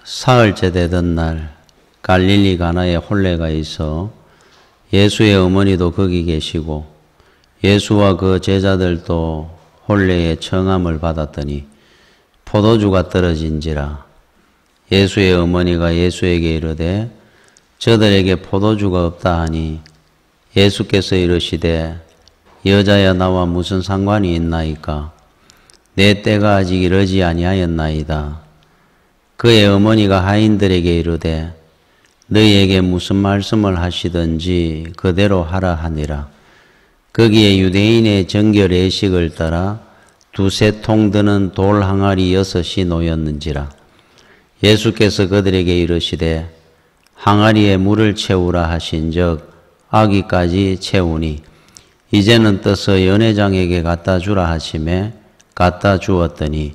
사흘째 되던 날 갈릴리 가나에 혼례가 있어 예수의 어머니도 거기 계시고 예수와 그 제자들도 혼례의 청함을 받았더니 포도주가 떨어진지라. 예수의 어머니가 예수에게 이르되 저들에게 포도주가 없다 하니 예수께서 이르시되 여자야 나와 무슨 상관이 있나이까? 내 때가 아직 이르지 아니하였나이다. 그의 어머니가 하인들에게 이르되 너희에게 무슨 말씀을 하시든지 그대로 하라 하니라. 거기에 유대인의 정결 예식을 따라 두세 통 드는 돌 항아리 6이 놓였는지라. 예수께서 그들에게 이르시되 항아리에 물을 채우라 하신즉 아기까지 채우니 이제는 떠서 연회장에게 갖다 주라 하시매 갖다 주었더니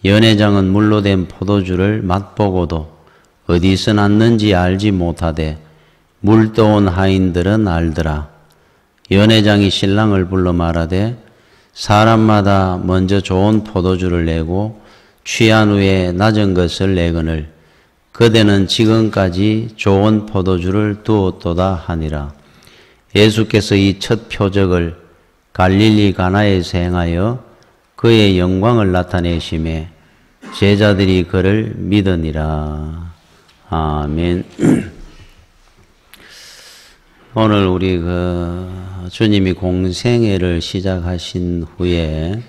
연회장은 물로 된 포도주를 맛보고도 어디서 났는지 알지 못하되 물 떠온 하인들은 알더라. 연회장이 신랑을 불러 말하되 사람마다 먼저 좋은 포도주를 내고 취한 후에 낮은 것을 내거늘 그대는 지금까지 좋은 포도주를 두었도다 하니라. 예수께서 이 첫 표적을 갈릴리 가나에서 행하여 그의 영광을 나타내심에 제자들이 그를 믿으니라. 아멘. 오늘 우리 주님이 공생애를 시작하신 후에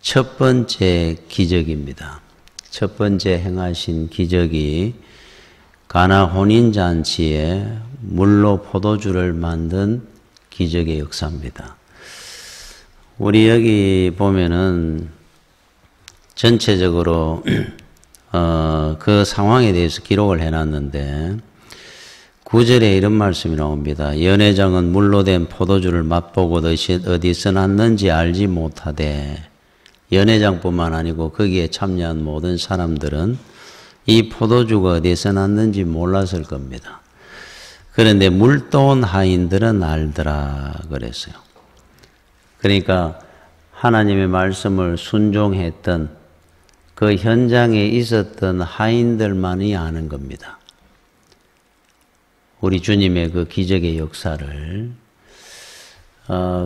첫 번째 기적입니다. 첫 번째 행하신 기적이 가나 혼인잔치에 물로 포도주를 만든 기적의 역사입니다. 우리 여기 보면은 전체적으로 그 상황에 대해서 기록을 해놨는데 9절에 이런 말씀이 나옵니다. 연회장은 물로 된 포도주를 맛보고 어디서 났는지 알지 못하되. 연회장뿐만 아니고 거기에 참여한 모든 사람들은 이 포도주가 어디서 났는지 몰랐을 겁니다. 그런데 물 떠온 하인들은 알더라 그랬어요. 그러니까 하나님의 말씀을 순종했던 그 현장에 있었던 하인들만이 아는 겁니다. 우리 주님의 그 기적의 역사를.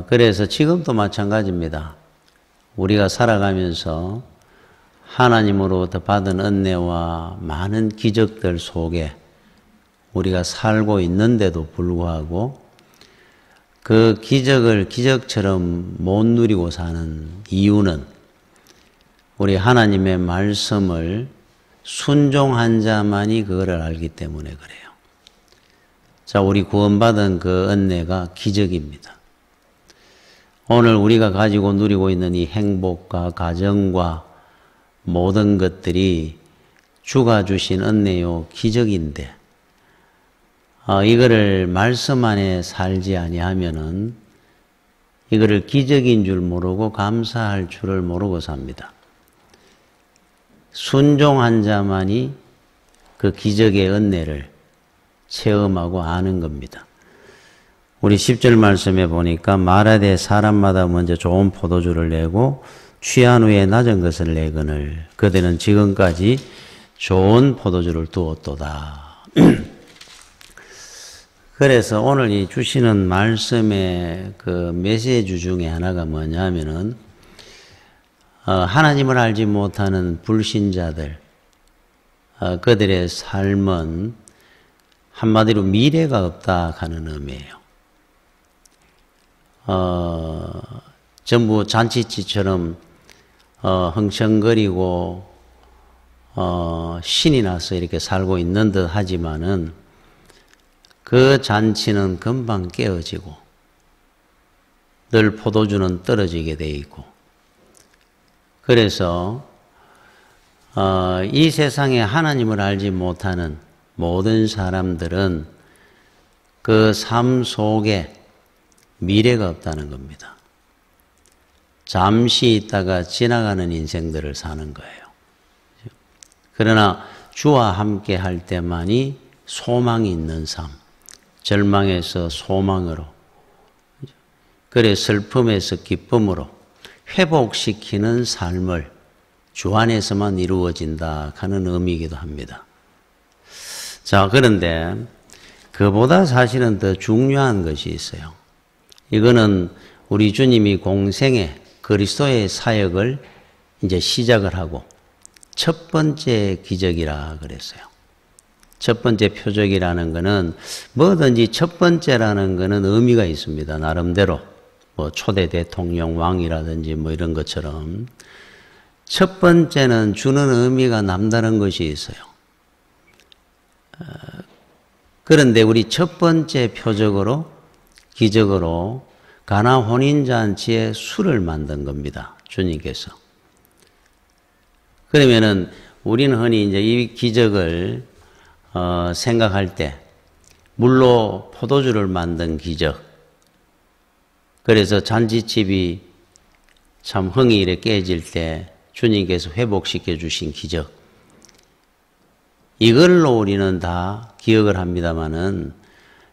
그래서 지금도 마찬가지입니다. 우리가 살아가면서 하나님으로부터 받은 은혜와 많은 기적들 속에 우리가 살고 있는데도 불구하고 그 기적을 기적처럼 못 누리고 사는 이유는 우리 하나님의 말씀을 순종한 자만이 그거를 알기 때문에 그래요. 자, 우리 구원받은 그 은혜가 기적입니다. 오늘 우리가 가지고 누리고 있는 이 행복과 가정과 모든 것들이 주가 주신 은혜요 기적인데 이거를 말씀 안에 살지 아니하면은 이거를 기적인 줄 모르고 감사할 줄을 모르고 삽니다. 순종한 자만이 그 기적의 은혜를 체험하고 아는 겁니다. 우리 10절 말씀에 보니까 말하되 사람마다 먼저 좋은 포도주를 내고 취한 후에 낮은 것을 내거늘 그들은 지금까지 좋은 포도주를 두었도다. 그래서 오늘 이 주시는 말씀의 그 메시지 중에 하나가 뭐냐면은 하나님을 알지 못하는 불신자들 그들의 삶은 한마디로 미래가 없다 하는 의미예요. 전부 잔치집처럼 흥청거리고 신이 나서 이렇게 살고 있는 듯 하지만은 그 잔치는 금방 깨어지고 늘 포도주는 떨어지게 돼 있고 그래서 이 세상에 하나님을 알지 못하는 모든 사람들은 그 삶 속에 미래가 없다는 겁니다. 잠시 있다가 지나가는 인생들을 사는 거예요. 그러나 주와 함께 할 때만이 소망이 있는 삶, 절망에서 소망으로, 그래 슬픔에서 기쁨으로 회복시키는 삶을 주 안에서만 이루어진다 하는 의미이기도 합니다. 자, 그런데 그보다 사실은 더 중요한 것이 있어요. 이거는 우리 주님이 공생에 그리스도의 사역을 이제 시작을 하고 첫 번째 기적이라 그랬어요. 첫 번째 표적이라는 것은 뭐든지 첫 번째라는 것은 의미가 있습니다. 나름대로 뭐 초대 대통령 왕이라든지 뭐 이런 것처럼 첫 번째는 주는 의미가 남다른 것이 있어요. 그런데 우리 첫 번째 표적으로 기적으로 가나 혼인잔치에 술을 만든 겁니다. 주님께서. 그러면은 우리는 흔히 이제 이 기적을 생각할 때 물로 포도주를 만든 기적. 그래서 잔치집이 참 흥이 이렇게 깨질 때 주님께서 회복시켜 주신 기적. 이걸로 우리는 다 기억을 합니다마는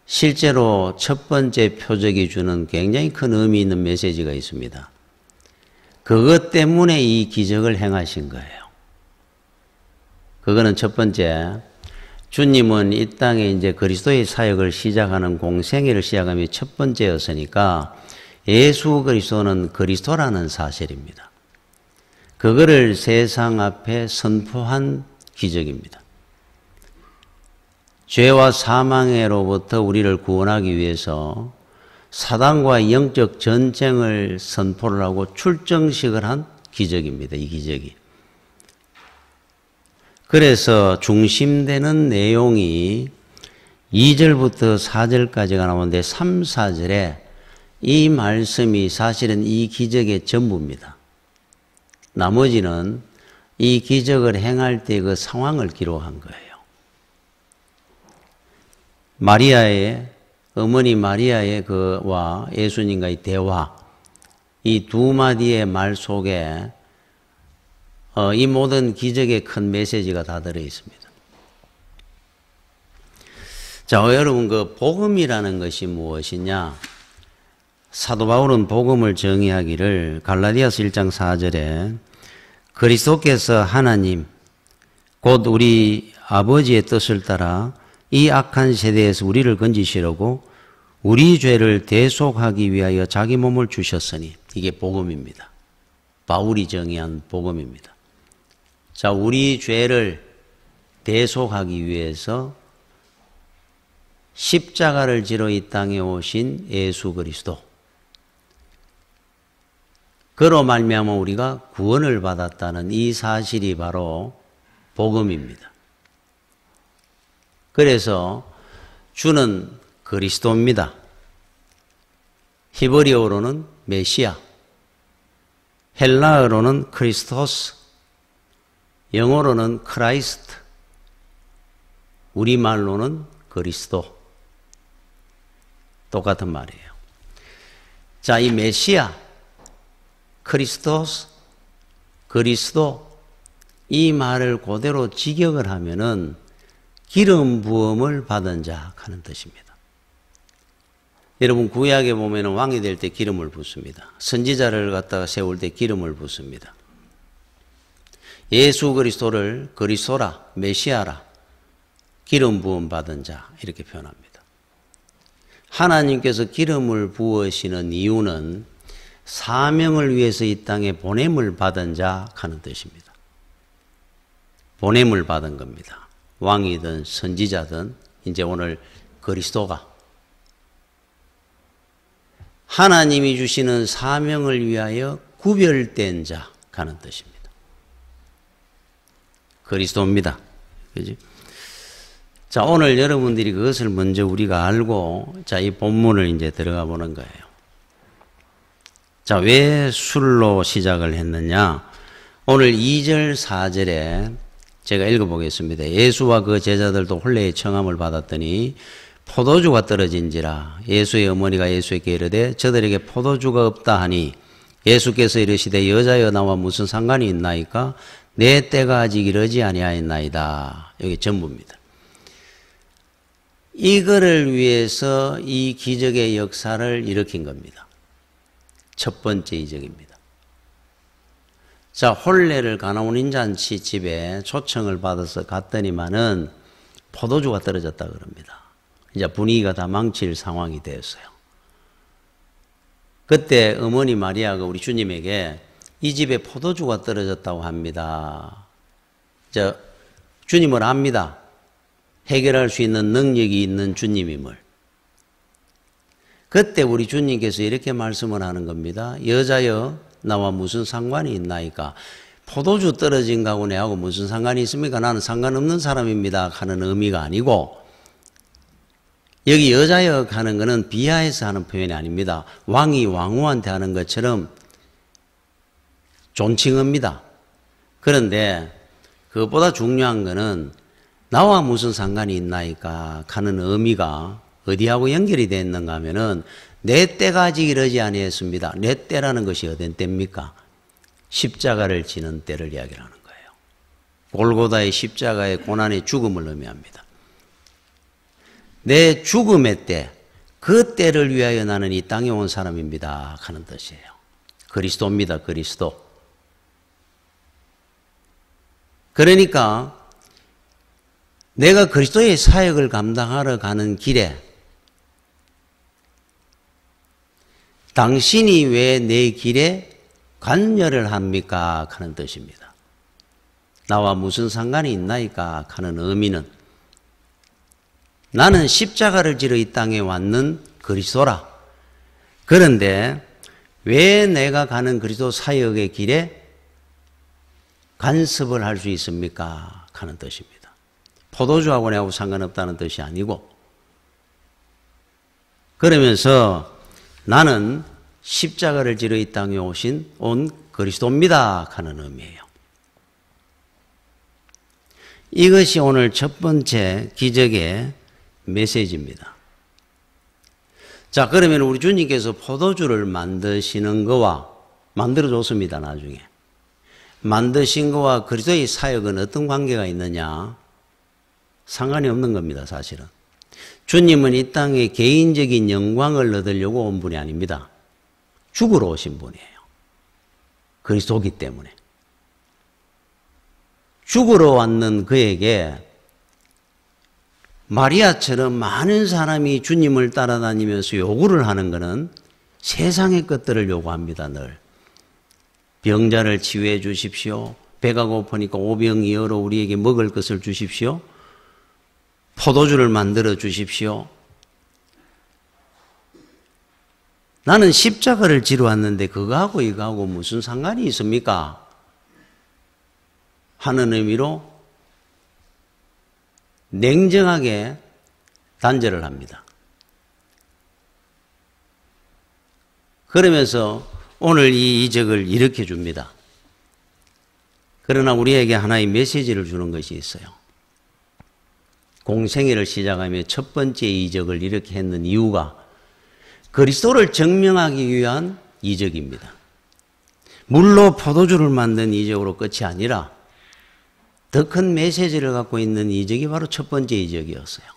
실제로 첫 번째 표적이 주는 굉장히 큰 의미 있는 메시지가 있습니다. 그것 때문에 이 기적을 행하신 거예요. 그거는 첫 번째, 주님은 이 땅에 이제 그리스도의 사역을 시작하는 공생애를 시작하면 첫 번째였으니까 예수 그리스도는 그리스도라는 사실입니다. 그거를 세상 앞에 선포한 기적입니다. 죄와 사망에로부터 우리를 구원하기 위해서 사단과 영적 전쟁을 선포를 하고 출정식을 한 기적입니다. 이 기적이. 그래서 중심되는 내용이 2절부터 4절까지가 나오는데 3, 4절에 이 말씀이 사실은 이 기적의 전부입니다. 나머지는 이 기적을 행할 때 그 상황을 기록한 거예요. 마리아의 어머니 마리아의 그와 예수님과의 대화, 이 두 마디의 말 속에 이 모든 기적의 큰 메시지가 다 들어 있습니다. 자, 여러분 그 복음이라는 것이 무엇이냐? 사도 바울은 복음을 정의하기를 갈라디아서 1장 4절에 그리스도께서 하나님 곧 우리 아버지의 뜻을 따라 이 악한 세대에서 우리를 건지시려고 우리 죄를 대속하기 위하여 자기 몸을 주셨으니 이게 복음입니다. 바울이 정의한 복음입니다. 자, 우리 죄를 대속하기 위해서 십자가를 지러 이 땅에 오신 예수 그리스도. 그로 말미암아 우리가 구원을 받았다는 이 사실이 바로 복음입니다. 그래서 주는 그리스도입니다. 히브리어로는 메시아, 헬라어로는 크리스토스, 영어로는 크라이스트, 우리말로는 그리스도. 똑같은 말이에요. 자, 이 메시아, 크리스토스, 그리스도 이 말을 그대로 직역을 하면은 기름 부음을 받은 자 하는 뜻입니다. 여러분 구약에 보면은 왕이 될 때 기름을 붓습니다. 선지자를 갖다가 세울 때 기름을 붓습니다. 예수 그리스도를 그리스도라, 메시아라, 기름 부음 받은 자 이렇게 표현합니다. 하나님께서 기름을 부으시는 이유는 사명을 위해서 이 땅에 보냄을 받은 자 하는 뜻입니다. 보냄을 받은 겁니다. 왕이든 선지자든 이제 오늘 그리스도가 하나님이 주시는 사명을 위하여 구별된 자 하는 뜻입니다. 그리스도입니다. 그죠? 자, 오늘 여러분들이 그것을 먼저 우리가 알고 자, 이 본문을 이제 들어가 보는 거예요. 자, 왜 술로 시작을 했느냐? 오늘 2절, 4절에 제가 읽어보겠습니다. 예수와 그 제자들도 혼례의 청함을 받았더니 포도주가 떨어진지라 예수의 어머니가 예수에게 이르되 저들에게 포도주가 없다 하니 예수께서 이르시되 여자여 나와 무슨 상관이 있나이까? 내 때가 아직 이르지 아니하였나이다. 여기 전부입니다. 이거를 위해서 이 기적의 역사를 일으킨 겁니다. 첫 번째 이적입니다. 자, 혼례를 가나온인 잔치 집에 초청을 받아서 갔더니만은 포도주가 떨어졌다 그럽니다. 이제 분위기가 다 망칠 상황이 되었어요. 그때 어머니 마리아가 우리 주님에게 이 집에 포도주가 떨어졌다고 합니다. 주님을 압니다. 해결할 수 있는 능력이 있는 주님임을. 그때 우리 주님께서 이렇게 말씀을 하는 겁니다. 여자여, 나와 무슨 상관이 있나이까? 포도주 떨어진 거하고 내하고 무슨 상관이 있습니까? 나는 상관없는 사람입니다 하는 의미가 아니고, 여기 여자여 하는 것은 비하해서 하는 표현이 아닙니다. 왕이 왕후한테 하는 것처럼 존칭어입니다. 그런데 그것보다 중요한 것은 나와 무슨 상관이 있나이까 하는 의미가 어디하고 연결이 되어 있는가 하면은 내 때가 아직 이르지 아니했습니다. 내 때라는 것이 어떤 때입니까? 십자가를 지는 때를 이야기하는 거예요. 골고다의 십자가의 고난의 죽음을 의미합니다. 내 죽음의 때, 그 때를 위하여 나는 이 땅에 온 사람입니다 하는 뜻이에요. 그리스도입니다. 그리스도. 그러니까 내가 그리스도의 사역을 감당하러 가는 길에 당신이 왜 내 길에 관여를 합니까? 하는 뜻입니다. 나와 무슨 상관이 있나이까? 하는 의미는 나는 십자가를 지러 이 땅에 왔는 그리스도라. 그런데 왜 내가 가는 그리스도 사역의 길에 간섭을 할 수 있습니까? 하는 뜻입니다. 포도주하고 내하고 상관없다는 뜻이 아니고, 그러면서 나는 십자가를 지러 이 땅에 온 그리스도입니다 하는 의미예요. 이것이 오늘 첫 번째 기적의 메시지입니다. 자, 그러면 우리 주님께서 포도주를 만드시는 거와 만들어줬습니다. 나중에 만드신 거와 그리스도의 사역은 어떤 관계가 있느냐? 상관이 없는 겁니다. 사실은 주님은 이 땅에 개인적인 영광을 얻으려고 온 분이 아닙니다. 죽으러 오신 분이에요. 그리스도이기 때문에. 죽으러 왔는 그에게 마리아처럼 많은 사람이 주님을 따라다니면서 요구를 하는 것은 세상의 것들을 요구합니다. 늘. 병자를 치유해 주십시오. 배가 고프니까 오병이어로 우리에게 먹을 것을 주십시오. 포도주를 만들어 주십시오. 나는 십자가를 지러 왔는데 그거하고 이거하고 무슨 상관이 있습니까? 하는 의미로 냉정하게 단절을 합니다. 그러면서 오늘 이 이적을 일으켜 줍니다. 그러나 우리에게 하나의 메시지를 주는 것이 있어요. 공생애를 시작하며 첫 번째 이적을 이렇게 했는 이유가 그리스도를 증명하기 위한 이적입니다. 물로 포도주를 만든 이적으로 끝이 아니라 더 큰 메시지를 갖고 있는 이적이 바로 첫 번째 이적이었어요.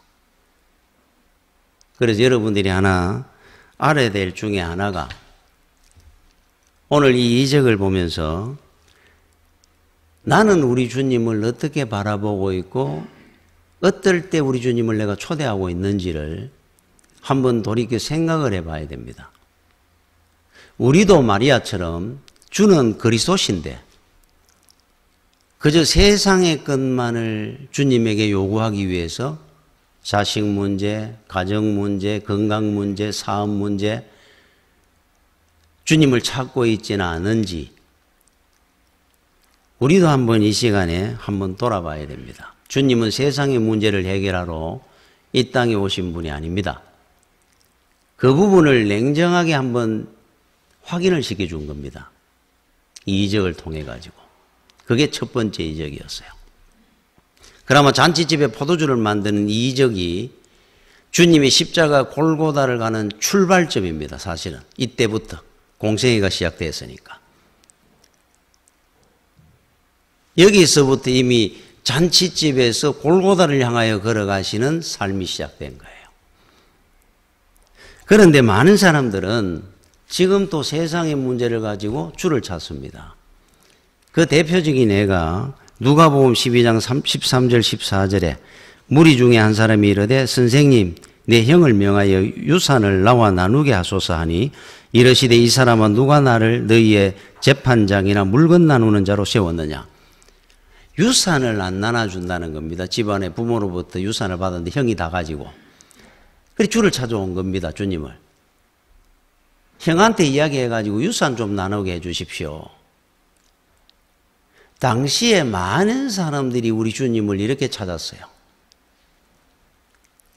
그래서 여러분들이 하나 알아야 될 중에 하나가 오늘 이 이적을 보면서 나는 우리 주님을 어떻게 바라보고 있고 어떨 때 우리 주님을 내가 초대하고 있는지를 한번 돌이켜 생각을 해봐야 됩니다. 우리도 마리아처럼 주는 그리스도신데 그저 세상의 것만을 주님에게 요구하기 위해서 자식 문제, 가정 문제, 건강 문제, 사업 문제 주님을 찾고 있지는 않은지 우리도 한번 이 시간에 한번 돌아봐야 됩니다. 주님은 세상의 문제를 해결하러 이 땅에 오신 분이 아닙니다. 그 부분을 냉정하게 한번 확인을 시켜준 겁니다. 이 이적을 통해 가지고. 그게 첫 번째 이적이었어요. 그나마 잔치집에 포도주를 만드는 이 이적이 주님이 십자가 골고다를 가는 출발점입니다. 사실은 이때부터 공생애가 시작됐으니까. 여기서부터 이미 잔치집에서 골고다를 향하여 걸어가시는 삶이 시작된 거예요. 그런데 많은 사람들은 지금 또 세상의 문제를 가지고 주를 찾습니다. 그 대표적인 예가 누가복음 12장 13절 14절에 무리 중에 한 사람이 이르되 선생님 내 형을 명하여 유산을 나와 나누게 하소서 하니 이르시되 이 사람은 누가 나를 너희의 재판장이나 물건 나누는 자로 세웠느냐. 유산을 안 나눠준다는 겁니다. 집안의 부모로부터 유산을 받았는데 형이 다 가지고. 그래서 주를 찾아온 겁니다. 주님을. 형한테 이야기해가지고 유산 좀 나누게 해주십시오. 당시에 많은 사람들이 우리 주님을 이렇게 찾았어요.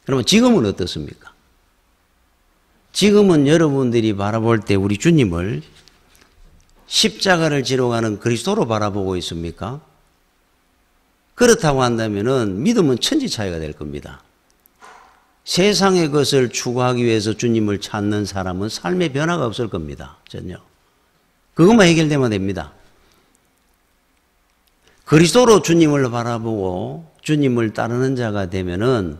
그러면 지금은 어떻습니까? 지금은 여러분들이 바라볼 때 우리 주님을 십자가를 지러 가는 그리스도로 바라보고 있습니까? 그렇다고 한다면은 믿음은 천지 차이가 될 겁니다. 세상의 것을 추구하기 위해서 주님을 찾는 사람은 삶의 변화가 없을 겁니다. 전혀. 그것만 해결되면 됩니다. 그리스도로 주님을 바라보고 주님을 따르는 자가 되면은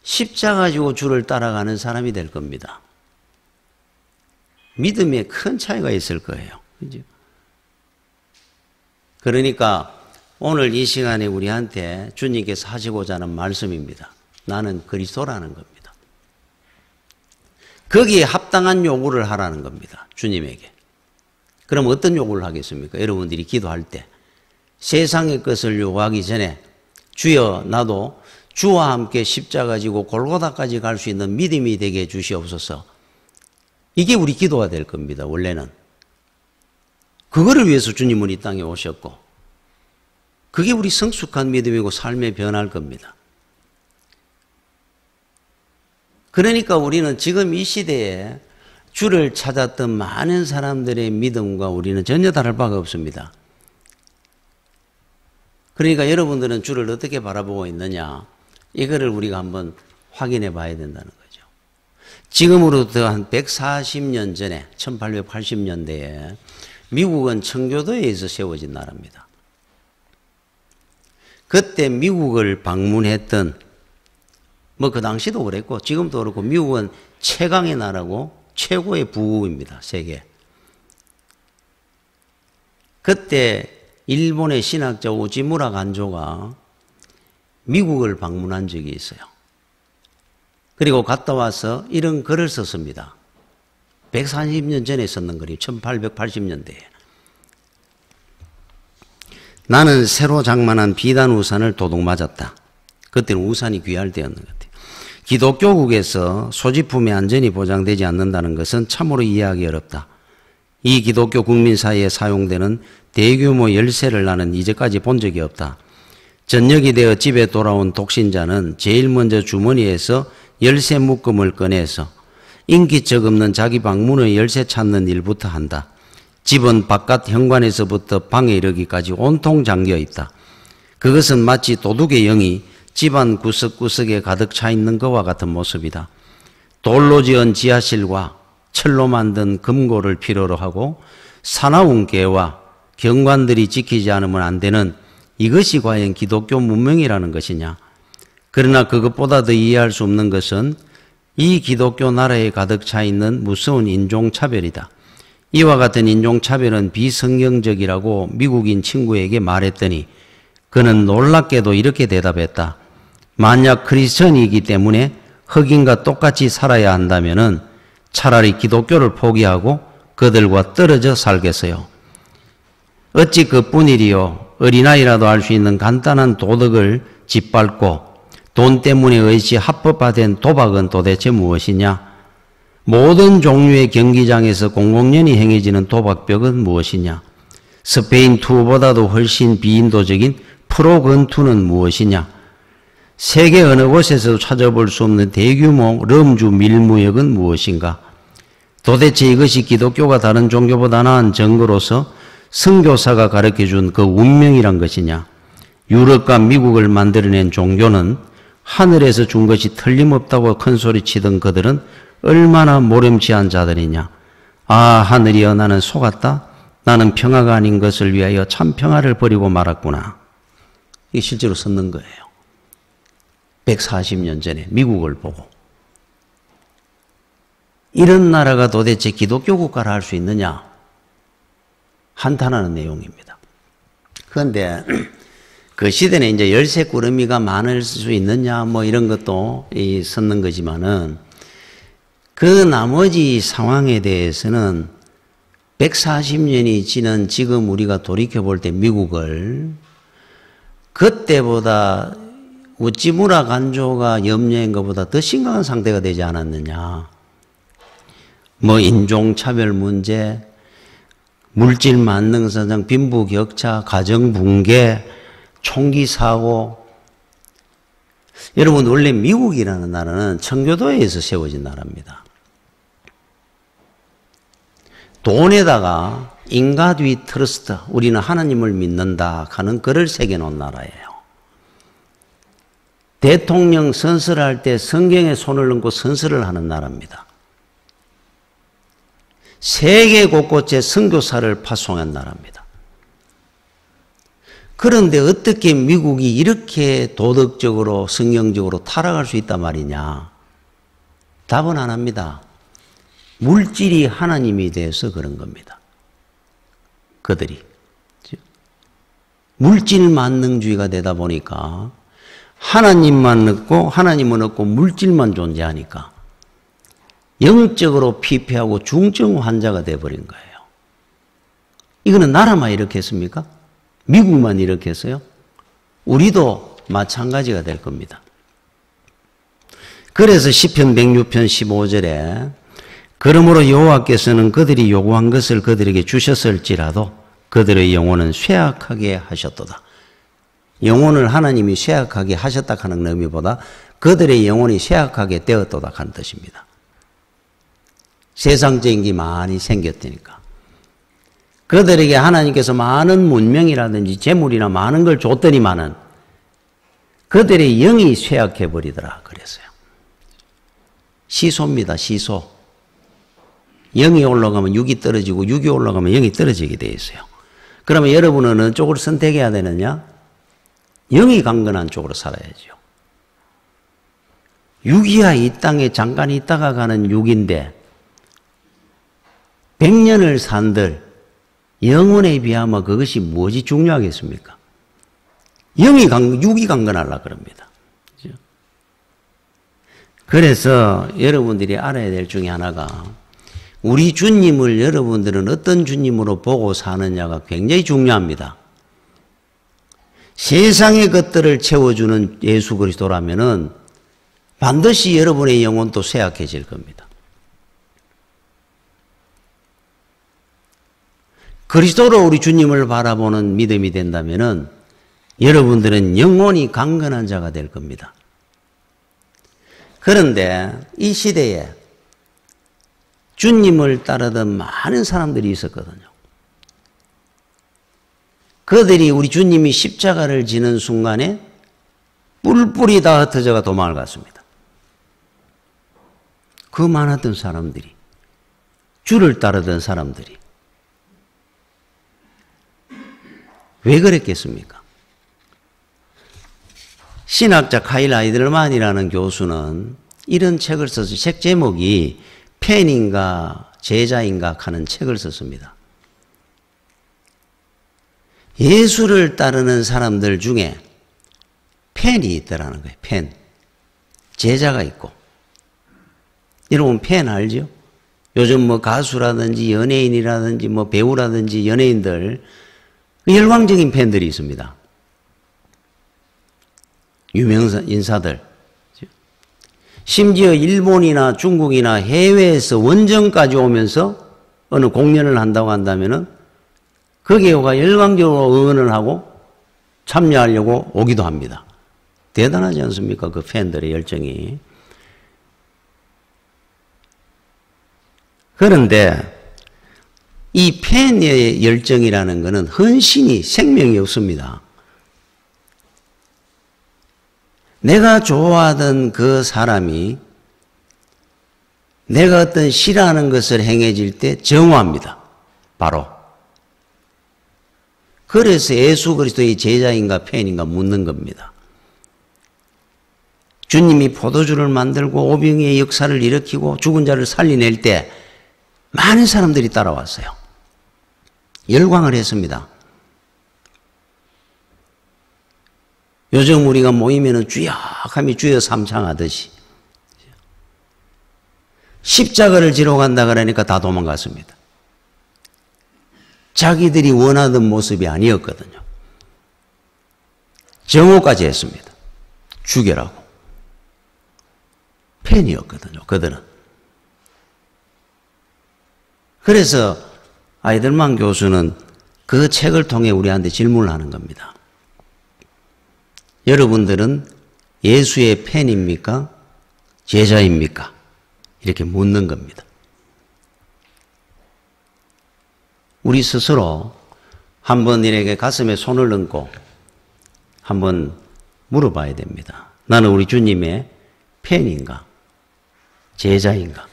십자가 가지고 주를 따라가는 사람이 될 겁니다. 믿음에 큰 차이가 있을 거예요. 그죠? 그러니까 오늘 이 시간에 우리한테 주님께서 하시고자 하는 말씀입니다. 나는 그리스도라는 겁니다. 거기에 합당한 요구를 하라는 겁니다. 주님에게. 그럼 어떤 요구를 하겠습니까? 여러분들이 기도할 때 세상의 것을 요구하기 전에 주여 나도 주와 함께 십자가 지고 골고다까지 갈 수 있는 믿음이 되게 해 주시옵소서. 이게 우리 기도가 될 겁니다. 원래는. 그거를 위해서 주님은 이 땅에 오셨고 그게 우리 성숙한 믿음이고 삶의 변화일 겁니다. 그러니까 우리는 지금 이 시대에 주를 찾았던 많은 사람들의 믿음과 우리는 전혀 다를 바가 없습니다. 그러니까 여러분들은 주를 어떻게 바라보고 있느냐, 이거를 우리가 한번 확인해 봐야 된다는 거죠. 지금으로부터 한 140년 전에 1880년대에 미국은 청교도에 의해서 세워진 나라입니다. 그때 미국을 방문했던 그 당시도 그랬고 지금도 그렇고 미국은 최강의 나라고 최고의 부국입니다. 세계. 그때 일본의 신학자 오지무라 간조가 미국을 방문한 적이 있어요. 그리고 갔다 와서 이런 글을 썼습니다. 140년 전에 썼는 글이 1880년대에. 나는 새로 장만한 비단 우산을 도둑 맞았다. 그때는 우산이 귀할 때였는 것 같아요. 기독교국에서 소지품의 안전이 보장되지 않는다는 것은 참으로 이해하기 어렵다. 이 기독교 국민 사이에 사용되는 대규모 열쇠를 나는 이제까지 본 적이 없다. 전역이 되어 집에 돌아온 독신자는 제일 먼저 주머니에서 열쇠 묶음을 꺼내서 인기척 없는 자기 방문의 열쇠 찾는 일부터 한다. 집은 바깥 현관에서부터 방에 이르기까지 온통 잠겨 있다. 그것은 마치 도둑의 영이 집안 구석구석에 가득 차 있는 것과 같은 모습이다. 돌로 지은 지하실과 철로 만든 금고를 필요로 하고 사나운 개와 경관들이 지키지 않으면 안 되는 이것이 과연 기독교 문명이라는 것이냐. 그러나 그것보다 더 이해할 수 없는 것은 이 기독교 나라에 가득 차 있는 무서운 인종차별이다. 이와 같은 인종차별은 비성경적이라고 미국인 친구에게 말했더니 그는 놀랍게도 이렇게 대답했다. 만약 크리스천이기 때문에 흑인과 똑같이 살아야 한다면은 차라리 기독교를 포기하고 그들과 떨어져 살겠어요. 어찌 그뿐이리요. 어린아이라도 할 수 있는 간단한 도덕을 짓밟고 돈 때문에 의시 합법화된 도박은 도대체 무엇이냐? 모든 종류의 경기장에서 공공연히 행해지는 도박벽은 무엇이냐? 스페인 투어보다도 훨씬 비인도적인 프로건투는 무엇이냐? 세계 어느 곳에서도 찾아볼 수 없는 대규모 럼주 밀무역은 무엇인가? 도대체 이것이 기독교가 다른 종교보다 나은 증거로서 선교사가 가르쳐준 그 운명이란 것이냐? 유럽과 미국을 만들어낸 종교는 하늘에서 준 것이 틀림없다고 큰소리치던 그들은 얼마나 모렴치한 자들이냐? 아, 하늘이여 나는 속았다. 나는 평화가 아닌 것을 위하여 참 평화를 버리고 말았구나. 이게 실제로 썼는 거예요. 140년 전에 미국을 보고. 이런 나라가 도대체 기독교 국가를 할 수 있느냐? 한탄하는 내용입니다. 그런데 그 시대는 이제 열쇠꾸러미가 많을 수 있느냐 뭐 이런 것도 섰는 거지만은 그 나머지 상황에 대해서는 140년이 지난 지금 우리가 돌이켜 볼 때 미국을 그때보다 우찌무라 간조가 염려한 것보다 더 심각한 상태가 되지 않았느냐. 뭐 인종차별 문제, 물질 만능사상, 빈부격차, 가정붕괴, 총기 사고. 여러분 원래 미국이라는 나라는 청교도에서 세워진 나라입니다. 돈에다가 인가드위 트러스트, 우리는 하나님을 믿는다 하는 글을 새겨놓은 나라예요. 대통령 선서를 할 때 성경에 손을 얹고 선서를 하는 나라입니다. 세계 곳곳에 선교사를 파송한 나라입니다. 그런데 어떻게 미국이 이렇게 도덕적으로 성경적으로 타락할 수 있단 말이냐? 답은 안 합니다. 물질이 하나님이 돼서 그런 겁니다. 그들이 물질 만능주의가 되다 보니까 하나님만 없고 하나님은 없고 물질만 존재하니까 영적으로 피폐하고 중증 환자가 되어버린 거예요. 이거는 나라만 이렇게 했습니까? 미국만 이렇게 했어요? 우리도 마찬가지가 될 겁니다. 그래서 시편 106편 15절에 그러므로 여호와께서는 그들이 요구한 것을 그들에게 주셨을지라도 그들의 영혼은 쇠약하게 하셨도다. 영혼을 하나님이 쇠약하게 하셨다 하는 의미보다 그들의 영혼이 쇠약하게 되었도다 하는 뜻입니다. 세상적인 게 많이 생겼다니까. 그들에게 하나님께서 많은 문명이라든지 재물이나 많은 걸 줬더니만은 그들의 영이 쇠약해 버리더라 그랬어요. 시소입니다. 시소. 영이 올라가면 육이 떨어지고 육이 올라가면 영이 떨어지게 되어 있어요. 그러면 여러분은 어느 쪽을 선택해야 되느냐? 영이 강건한 쪽으로 살아야죠. 육이야 이 땅에 잠깐 있다가 가는 육인데 100년을 산들 영혼에 비하면 그것이 무엇이 중요하겠습니까? 육이 강건하려고 그럽니다. 그래서 여러분들이 알아야 될 중에 하나가 우리 주님을 여러분들은 어떤 주님으로 보고 사느냐가 굉장히 중요합니다. 세상의 것들을 채워주는 예수 그리스도라면은 반드시 여러분의 영혼도 쇠약해질 겁니다. 그리스도로 우리 주님을 바라보는 믿음이 된다면은 여러분들은 영혼이 강건한 자가 될 겁니다. 그런데 이 시대에 주님을 따르던 많은 사람들이 있었거든요. 그들이 우리 주님이 십자가를 지는 순간에 뿔뿔이 다 흩어져가 도망을 갔습니다. 그 많았던 사람들이, 주를 따르던 사람들이 왜 그랬겠습니까? 신학자 카일 아이들만이라는 교수는 이런 책을 써서 책 제목이 팬인가 제자인가 하는 책을 썼습니다. 예수를 따르는 사람들 중에 팬이 있더라는 거예요. 팬. 제자가 있고. 여러분 팬 알죠? 요즘 뭐 가수라든지 연예인이라든지 뭐 배우라든지 연예인들 열광적인 팬들이 있습니다. 유명 인사들. 심지어 일본이나 중국이나 해외에서 원정까지 오면서 어느 공연을 한다고 한다면은 거기에 열광적으로 응원을 하고 참여하려고 오기도 합니다. 대단하지 않습니까? 그 팬들의 열정이. 그런데 이 팬의 열정이라는 것은 헌신이 생명이 없습니다. 내가 좋아하던 그 사람이 내가 어떤 싫어하는 것을 행해질 때 정오합니다. 바로. 그래서 예수 그리스도의 제자인가 팬인가 묻는 겁니다. 주님이 포도주를 만들고 오병이의 역사를 일으키고 죽은 자를 살려낼 때 많은 사람들이 따라왔어요. 열광을 했습니다. 요즘 우리가 모이면은 주여 하며 주여 삼창하듯이 십자가를 지러 간다 그러니까 다 도망갔습니다. 자기들이 원하던 모습이 아니었거든요. 정오까지 했습니다. 죽여라고. 팬이었거든요. 그들은. 그래서 아이들만 교수는 그 책을 통해 우리한테 질문을 하는 겁니다. 여러분들은 예수의 팬입니까? 제자입니까? 이렇게 묻는 겁니다. 우리 스스로 한번 이렇게 가슴에 손을 얹고 한번 물어봐야 됩니다. 나는 우리 주님의 팬인가? 제자인가?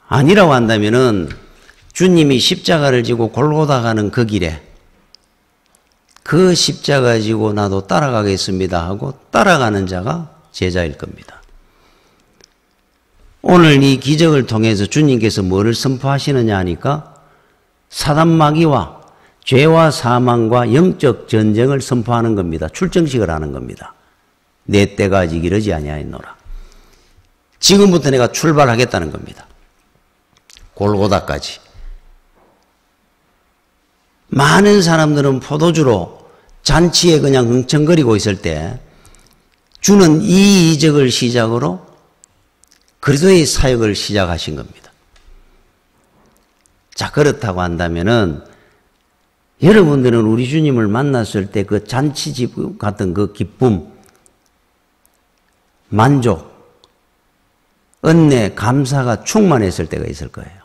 아니라고 한다면은 주님이 십자가를 지고 골고다 가는 그 길에 그 십자가 지고 나도 따라가겠습니다 하고 따라가는 자가 제자일 겁니다. 오늘 이 기적을 통해서 주님께서 뭐를 선포하시느냐 하니까 사단 마귀와 죄와 사망과 영적 전쟁을 선포하는 겁니다. 출정식을 하는 겁니다. 내 때가 아직 이르지 아니하였노라. 지금부터 내가 출발하겠다는 겁니다. 골고다까지. 많은 사람들은 포도주로 잔치에 그냥 흥청거리고 있을 때 주는 이 이적을 시작으로 그리스도의 사역을 시작하신 겁니다. 자, 그렇다고 한다면은 여러분들은 우리 주님을 만났을 때 그 잔치집 같은 그 기쁨, 만족, 은혜, 감사가 충만했을 때가 있을 거예요.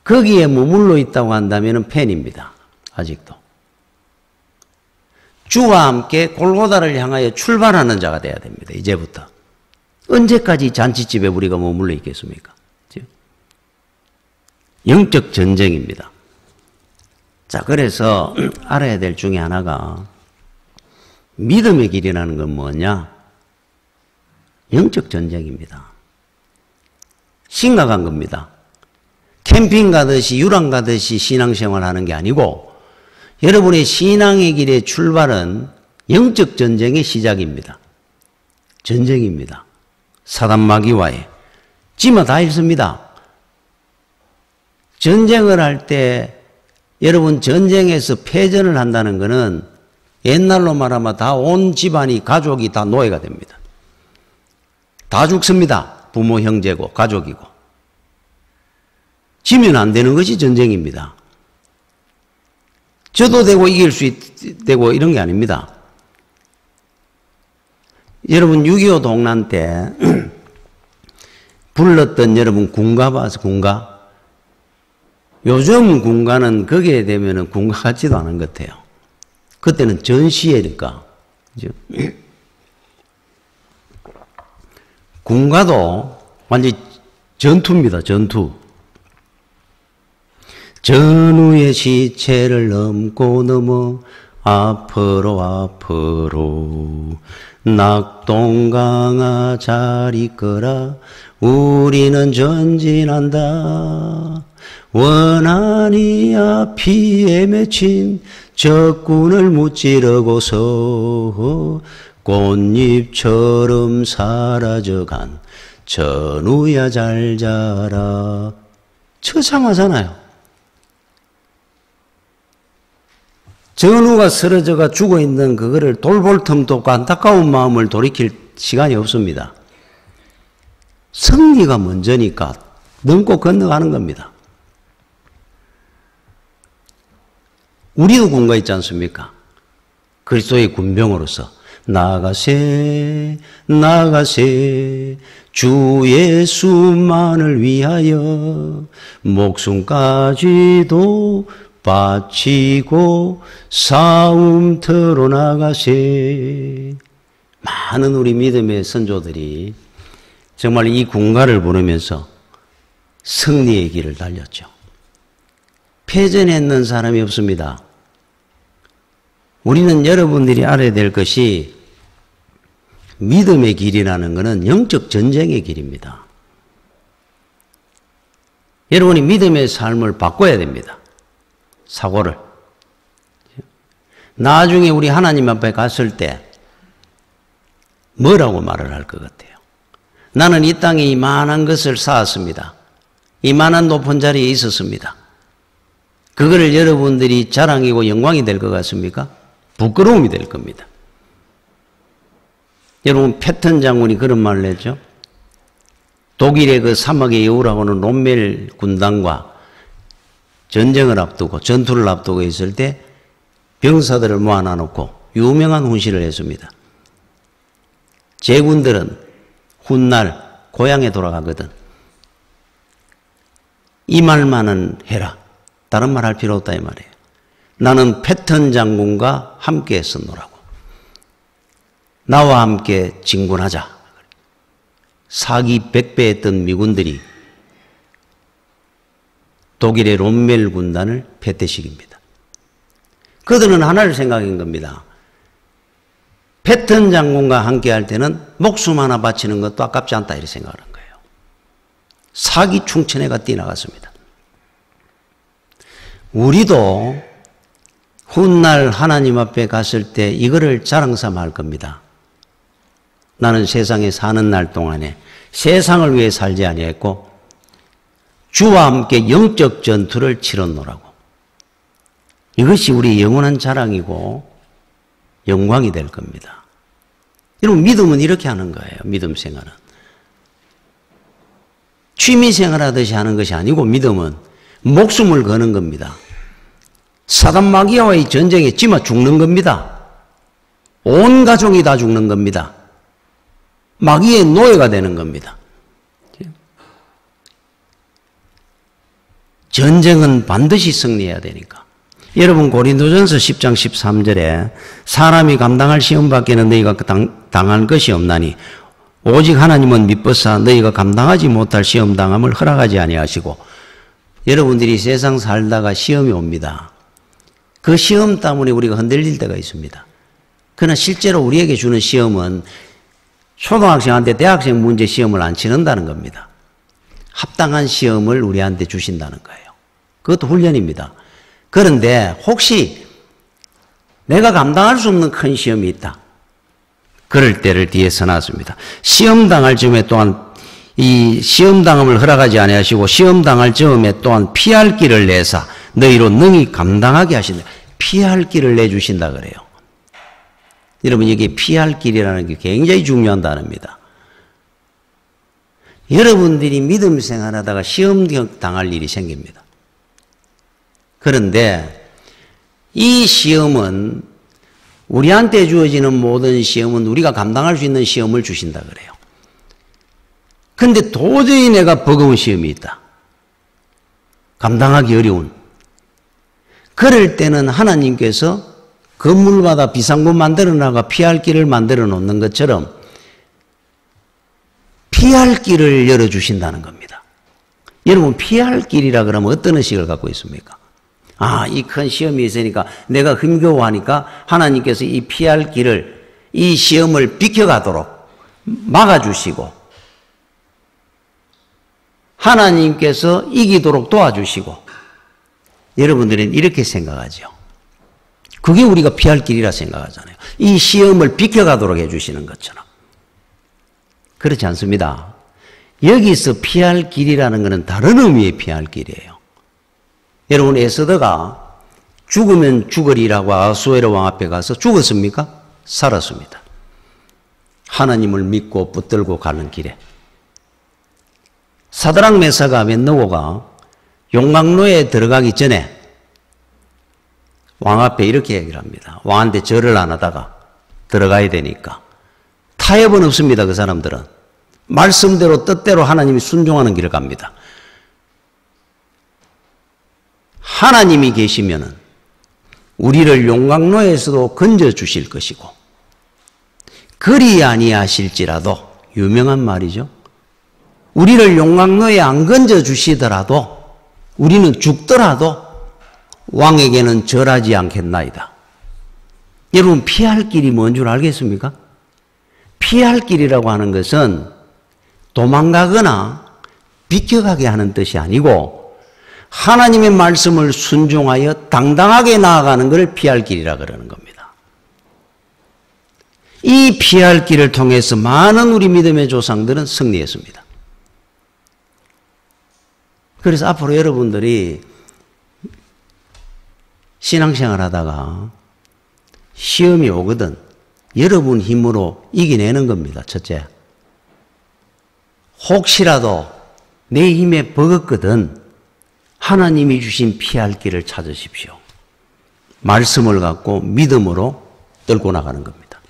거기에 머물러 있다고 한다면은 팬입니다. 아직도. 주와 함께 골고다를 향하여 출발하는 자가 돼야 됩니다. 이제부터. 언제까지 잔치집에 우리가 머물러 있겠습니까? 영적 전쟁입니다. 자, 그래서 알아야 될 중에 하나가 믿음의 길이라는 건 뭐냐? 영적 전쟁입니다. 심각한 겁니다. 캠핑 가듯이 유랑 가듯이 신앙생활 하는 게 아니고 여러분의 신앙의 길의 출발은 영적 전쟁의 시작입니다. 전쟁입니다. 사단 마귀와의. 지마 다 읽습니다. 전쟁을 할 때 여러분 전쟁에서 패전을 한다는 것은 옛날로 말하면 다 온 집안이 가족이 다 노예가 됩니다. 다 죽습니다. 부모, 형제고 가족이고. 지면 안 되는 것이 전쟁입니다. 저도 되고 이길 수 되고 이런 게 아닙니다. 여러분 6.25 동란 때 불렀던 여러분 군가 봐서 군가? 요즘 군가는 거기에 되면은 군가 같지도 않은 것 같아요. 그때는 전시회니까. 군가도 완전히 전투입니다. 전투. 전우의 시체를 넘고 앞으로 낙동강아 잘 있거라 우리는 전진한다. 원한이 피에 맺힌 적군을 무찌르고서 꽃잎처럼 사라져간 전우야 잘 자라. 처참하잖아요. 전우가 쓰러져가 죽어있는 그거를 돌볼 틈도 없고 안타까운 마음을 돌이킬 시간이 없습니다. 승리가 먼저니까 넘고 건너가는 겁니다. 우리도 군가 있지 않습니까? 그리스도의 군병으로서 나가세 주 예수만을 위하여 목숨까지도 바치고 싸움터로 나가세. 많은 우리 믿음의 선조들이 정말 이 군가를 부르면서 승리의 길을 달렸죠. 패전했는 사람이 없습니다. 우리는 여러분들이 알아야 될 것이 믿음의 길이라는 것은 영적 전쟁의 길입니다. 여러분이 믿음의 삶을 바꿔야 됩니다. 사고를. 나중에 우리 하나님 앞에 갔을 때 뭐라고 말을 할 것 같아요? 나는 이 땅에 이만한 것을 쌓았습니다. 이만한 높은 자리에 있었습니다. 그거를 여러분들이 자랑이고 영광이 될 것 같습니까? 부끄러움이 될 겁니다. 여러분, 패턴 장군이 그런 말을 했죠. 독일의 그 사막의 여우라고는 롬멜 군단과 전쟁을 앞두고 전투를 앞두고 있을 때 병사들을 모아놔놓고 유명한 훈시를 했습니다. 제군들은 훗날 고향에 돌아가거든. 이 말만은 해라. 다른 말 할 필요 없다 이 말이에요. 나는 패턴 장군과 함께 했었노라고. 나와 함께 진군하자. 사기 100배 했던 미군들이 독일의 롬멜 군단을 패퇴시킵니다. 그들은 하나를 생각한 겁니다. 패턴 장군과 함께 할 때는 목숨 하나 바치는 것도 아깝지 않다 이렇게 생각을 한 거예요. 사기 충천해가 뛰어나갔습니다. 우리도 훗날 하나님 앞에 갔을 때 이거를 자랑삼아 할 겁니다. 나는 세상에 사는 날 동안에 세상을 위해 살지 아니했고 주와 함께 영적 전투를 치렀노라고. 이것이 우리 영원한 자랑이고 영광이 될 겁니다. 여러분, 믿음은 이렇게 하는 거예요. 믿음 생활은. 취미 생활하듯이 하는 것이 아니고 믿음은 목숨을 거는 겁니다. 사단 마귀와의 전쟁에 찌마 죽는 겁니다. 온 가족이 다 죽는 겁니다. 마귀의 노예가 되는 겁니다. 전쟁은 반드시 승리해야 되니까. 여러분, 고린도전서 10장 13절에 사람이 감당할 시험밖에는 너희가 당할 것이 없나니 오직 하나님은 미쁘사 너희가 감당하지 못할 시험 당함을 허락하지 아니하시고. 여러분들이 세상 살다가 시험이 옵니다. 그 시험 때문에 우리가 흔들릴 때가 있습니다. 그러나 실제로 우리에게 주는 시험은 초등학생한테 대학생 문제 시험을 안 치는다는 겁니다. 합당한 시험을 우리한테 주신다는 거예요. 그것도 훈련입니다. 그런데 혹시 내가 감당할 수 없는 큰 시험이 있다. 그럴 때를 뒤에 써놨습니다. 시험 당할 즈음에 또한 이 시험 당함을 허락하지 아니하시고 시험 당할 즈음에 또한 피할 길을 내사 너희로 능히 감당하게 하신다. 피할 길을 내주신다 그래요. 여러분, 여기 피할 길이라는 게 굉장히 중요한 단어입니다. 여러분들이 믿음 생활하다가 시험 당할 일이 생깁니다. 그런데 이 시험은 우리한테 주어지는 모든 시험은 우리가 감당할 수 있는 시험을 주신다 그래요. 근데 도저히 내가 버거운 시험이 있다. 감당하기 어려운. 그럴 때는 하나님께서 건물마다 비상구 만들어 나가 피할 길을 만들어 놓는 것처럼 피할 길을 열어주신다는 겁니다. 여러분, 피할 길이라 그러면 어떤 의식을 갖고 있습니까? 아, 이 큰 시험이 있으니까 내가 힘겨워하니까 하나님께서 이 피할 길을, 이 시험을 비켜가도록 막아주시고 하나님께서 이기도록 도와주시고, 여러분들은 이렇게 생각하죠. 그게 우리가 피할 길이라 생각하잖아요. 이 시험을 비켜가도록 해주시는 것처럼. 그렇지 않습니다. 여기서 피할 길이라는 것은 다른 의미의 피할 길이에요. 여러분, 에스더가 죽으면 죽으리라고 아수에로 왕 앞에 가서 죽었습니까? 살았습니다. 하나님을 믿고 붙들고 가는 길에 사드락 메삭 아벳느고가 용광로에 들어가기 전에 왕 앞에 이렇게 얘기를 합니다. 왕한테 절을 안 하다가 들어가야 되니까. 타협은 없습니다. 그 사람들은. 말씀대로 뜻대로 하나님이 순종하는 길을 갑니다. 하나님이 계시면은 우리를 용광로에서도 건져주실 것이고, 그리 아니하실지라도, 유명한 말이죠. 우리를 용광로에 안 건져주시더라도, 우리는 죽더라도 왕에게는 절하지 않겠나이다. 여러분, 피할 길이 뭔 줄 알겠습니까? 피할 길이라고 하는 것은 도망가거나 비켜가게 하는 뜻이 아니고 하나님의 말씀을 순종하여 당당하게 나아가는 것을 피할 길이라 그러는 겁니다. 이 피할 길을 통해서 많은 우리 믿음의 조상들은 승리했습니다. 그래서 앞으로 여러분들이 신앙생활 하다가 시험이 오거든 여러분 힘으로 이겨내는 겁니다. 첫째. 혹시라도 내 힘에 버겁거든 하나님이 주신 피할 길을 찾으십시오. 말씀을 갖고 믿음으로 떨고 나가는 겁니다.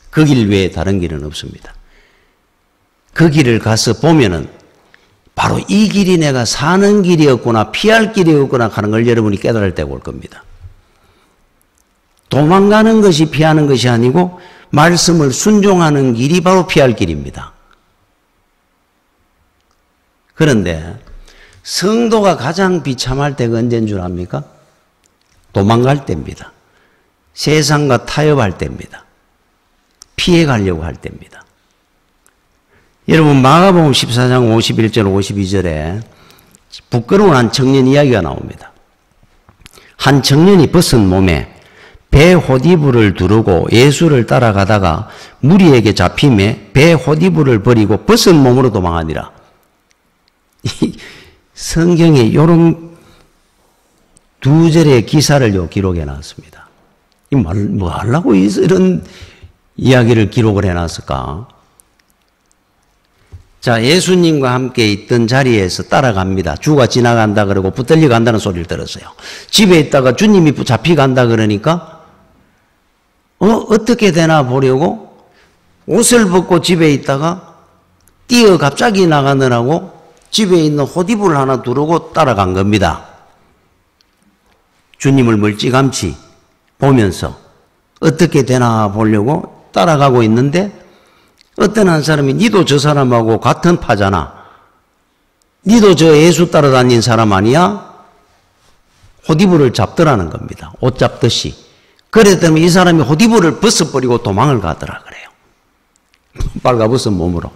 그 길 외에 다른 길은 없습니다. 그 길을 가서 보면은 바로 이 길이 내가 사는 길이었구나, 피할 길이었구나 하는 걸 여러분이 깨달을 때가 올 겁니다. 도망가는 것이 피하는 것이 아니고 말씀을 순종하는 길이 바로 피할 길입니다. 그런데 성도가 가장 비참할 때가 언제인 줄 압니까? 도망갈 때입니다. 세상과 타협할 때입니다. 피해가려고 할 때입니다. 여러분 마가복음 14장 51절 52절에 부끄러운 한 청년 이야기가 나옵니다. 한 청년이 벗은 몸에 배 호디부를 두르고 예수를 따라가다가 무리에게 잡힘에 배 호디부를 버리고 벗은 몸으로 도망하니라. 성경에 이런 두 절의 기사를 기록해 놨습니다. 뭐 하려고 이런 이야기를 기록을 해 놨을까? 자, 예수님과 함께 있던 자리에서 따라갑니다. 주가 지나간다 그러고 붙들려 간다는 소리를 들었어요. 집에 있다가 주님이 잡혀간다 그러니까 어떻게 되나 보려고 옷을 벗고 집에 있다가 뛰어 갑자기 나가느라고 집에 있는 호디부를 하나 두르고 따라간 겁니다. 주님을 멀찌감치 보면서 어떻게 되나 보려고 따라가고 있는데 어떤 한 사람이 니도 저 사람하고 같은 파잖아. 니도 저 예수 따라다닌 사람 아니야? 호디부를 잡더라는 겁니다. 옷 잡듯이. 그랬더니 이 사람이 호디부를 벗어버리고 도망을 가더라 그래요. 빨가벗은 몸으로.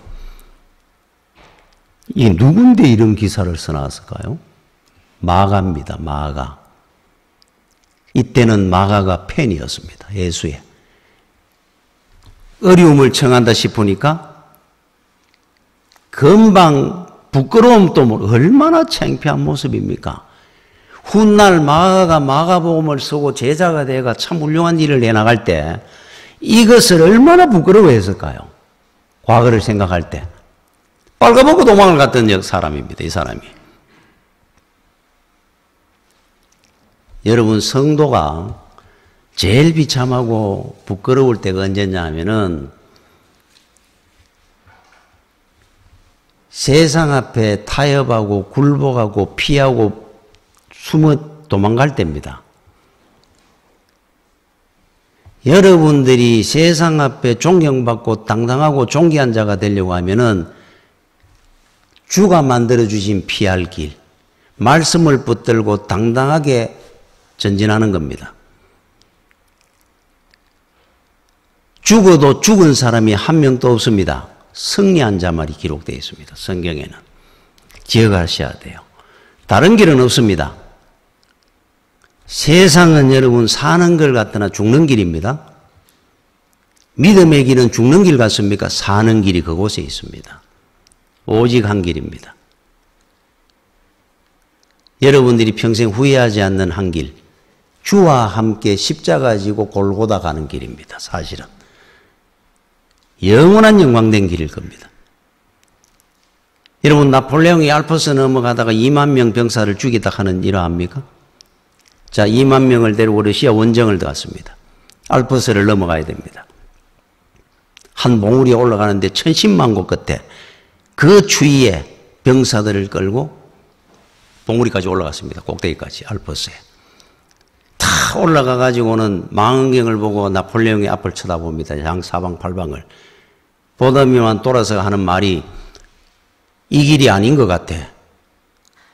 이 누군데 이런 기사를 써놨을까요? 마가입니다. 마가. 이때는 마가가 팬이었습니다. 예수의. 어려움을 청한다 싶으니까 금방 부끄러움도 얼마나 창피한 모습입니까? 훗날 마가가 마가복음을 쓰고 제자가 되어가 참 훌륭한 일을 해나갈 때 이것을 얼마나 부끄러워했을까요? 과거를 생각할 때. 빨가벗고 도망을 갔던 사람입니다. 이 사람이. 여러분 성도가 제일 비참하고 부끄러울 때가 언제냐 하면은 세상 앞에 타협하고 굴복하고 피하고 숨어 도망갈 때입니다. 여러분들이 세상 앞에 존경받고 당당하고 존귀한 자가 되려고 하면은 주가 만들어주신 피할 길, 말씀을 붙들고 당당하게 전진하는 겁니다. 죽어도 죽은 사람이 한 명도 없습니다. 승리한 자만이 기록되어 있습니다. 성경에는. 기억하셔야 돼요. 다른 길은 없습니다. 세상은 여러분 사는 걸 같으나 죽는 길입니다. 믿음의 길은 죽는 길 같습니까? 사는 길이 그곳에 있습니다. 오직 한 길입니다. 여러분들이 평생 후회하지 않는 한 길, 주와 함께 십자가 지고 골고다 가는 길입니다. 사실은. 영원한 영광된 길일 겁니다. 여러분 나폴레옹이 알프스 넘어가다가 2만 명 병사를 죽이다 하는 일화 압니까? 자, 2만 명을 데리고 러시아 원정을 들어갔습니다. 알프스를 넘어가야 됩니다. 한 몽우리에 올라가는데 1010만 고 끝에 그 추위에 병사들을 끌고 봉우리까지 올라갔습니다. 꼭대기까지 알프스에. 다 올라가 가지고는 망원경을 보고 나폴레옹의 앞을 쳐다봅니다. 양사방팔방을. 보더미만 돌아서 하는 말이 이 길이 아닌 것 같아.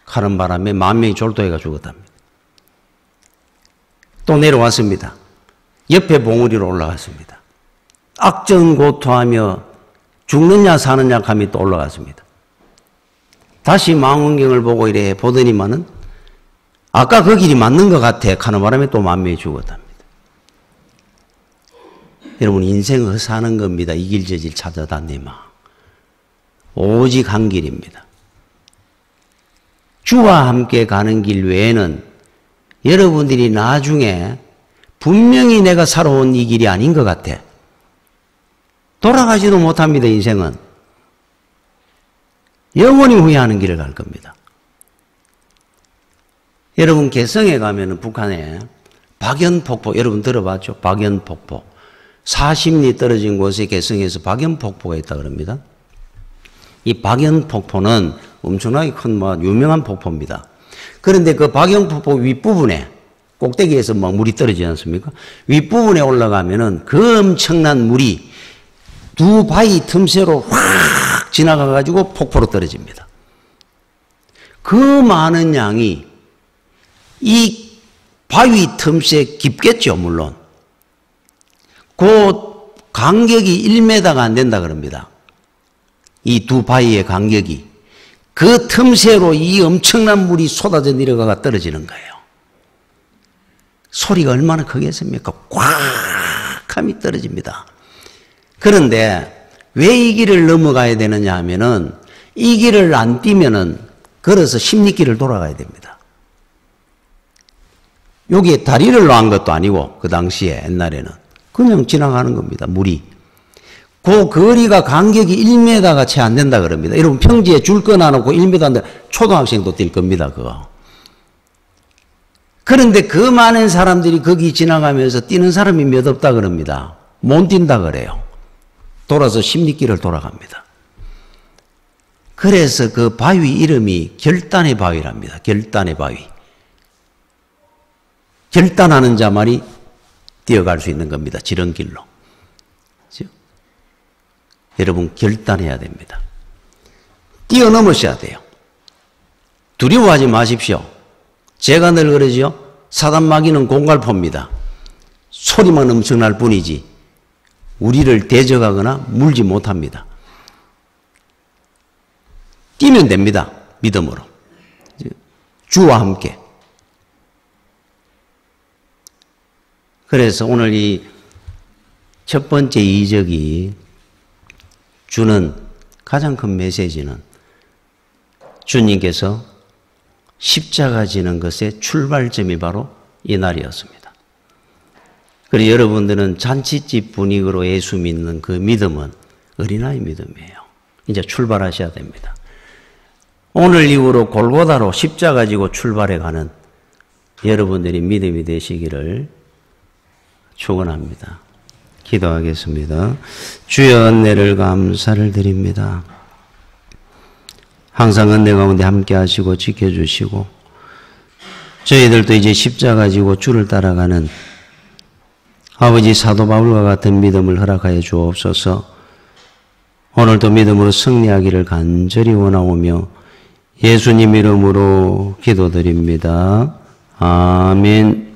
하는 바람에 10,000명이 졸도해가 죽었답니다. 또 내려왔습니다. 옆에 봉우리로 올라갔습니다. 악전고투하며 죽느냐 사느냐 감이 또 올라갔습니다. 다시 망원경을 보고 이래 보더니만은 아까 그 길이 맞는 것 같아 하는 바람에 또 10,000명이 죽었답니다. 여러분 인생을 사는 겁니다. 이 길 저 길 찾아다니마. 오직 한 길입니다. 주와 함께 가는 길 외에는 여러분들이 나중에 분명히 내가 살아온 이 길이 아닌 것 같아. 돌아가지도 못합니다. 인생은. 영원히 후회하는 길을 갈 겁니다. 여러분 개성에 가면은 북한에 박연폭포 여러분 들어봤죠? 박연폭포 40리 떨어진 곳에 개성에서 박연폭포가 있다 그럽니다. 이 박연폭포는 엄청나게 큰 유명한 폭포입니다. 그런데 그 박연폭포 윗부분에 꼭대기에서 막 물이 떨어지지 않습니까? 윗부분에 올라가면은 그 엄청난 물이 두 바위 틈새로 확 지나가 가지고 폭포로 떨어집니다. 그 많은 양이 이 바위 틈새 깊겠죠, 물론. 그 간격이 1m가 안 된다 그럽니다. 이 두 바위의 간격이. 그 틈새로 이 엄청난 물이 쏟아져 내려가가 떨어지는 거예요. 소리가 얼마나 크겠습니까? 꽉 함이 떨어집니다. 그런데 왜 이 길을 넘어가야 되느냐 하면은 이 길을 안 뛰면은 걸어서 10리길을 돌아가야 됩니다. 여기에 다리를 놓은 것도 아니고 그 당시에 옛날에는 그냥 지나가는 겁니다. 물이. 그 거리가 간격이 1m가 채 안 된다 그럽니다. 여러분 평지에 줄 끊어놓고 1m 안 돼. 초등학생도 뛸 겁니다. 그거. 그런데 그 많은 사람들이 거기 지나가면서 뛰는 사람이 몇 없다 그럽니다. 못 뛴다 그래요. 돌아서 10리길을 돌아갑니다. 그래서 그 바위 이름이 결단의 바위랍니다. 결단의 바위. 결단하는 자만이 뛰어갈 수 있는 겁니다. 지름길로. 그렇죠? 여러분 결단해야 됩니다. 뛰어넘으셔야 돼요. 두려워하지 마십시오. 제가 늘 그러죠. 사단 마귀는 공갈포입니다. 소리만 엄청날 뿐이지 우리를 대적하거나 물지 못합니다. 뛰면 됩니다. 믿음으로. 주와 함께. 그래서 오늘 이 첫 번째 이적이 주는 가장 큰 메시지는 주님께서 십자가 지는 것의 출발점이 바로 이 날이었습니다. 그리고 여러분들은 잔치집 분위기로 예수 믿는 그 믿음은 어린아이 믿음이에요. 이제 출발하셔야 됩니다. 오늘 이후로 골고다로 십자가 지고 출발해가는 여러분들이 믿음이 되시기를 축원합니다. 기도하겠습니다. 주여 은혜를 감사를 드립니다. 항상 은혜 가운데 함께 하시고 지켜주시고 저희들도 이제 십자가 지고 주를 따라가는 아버지 사도 바울과 같은 믿음을 허락하여 주옵소서. 오늘도 믿음으로 승리하기를 간절히 원하오며 예수님 이름으로 기도드립니다. 아멘.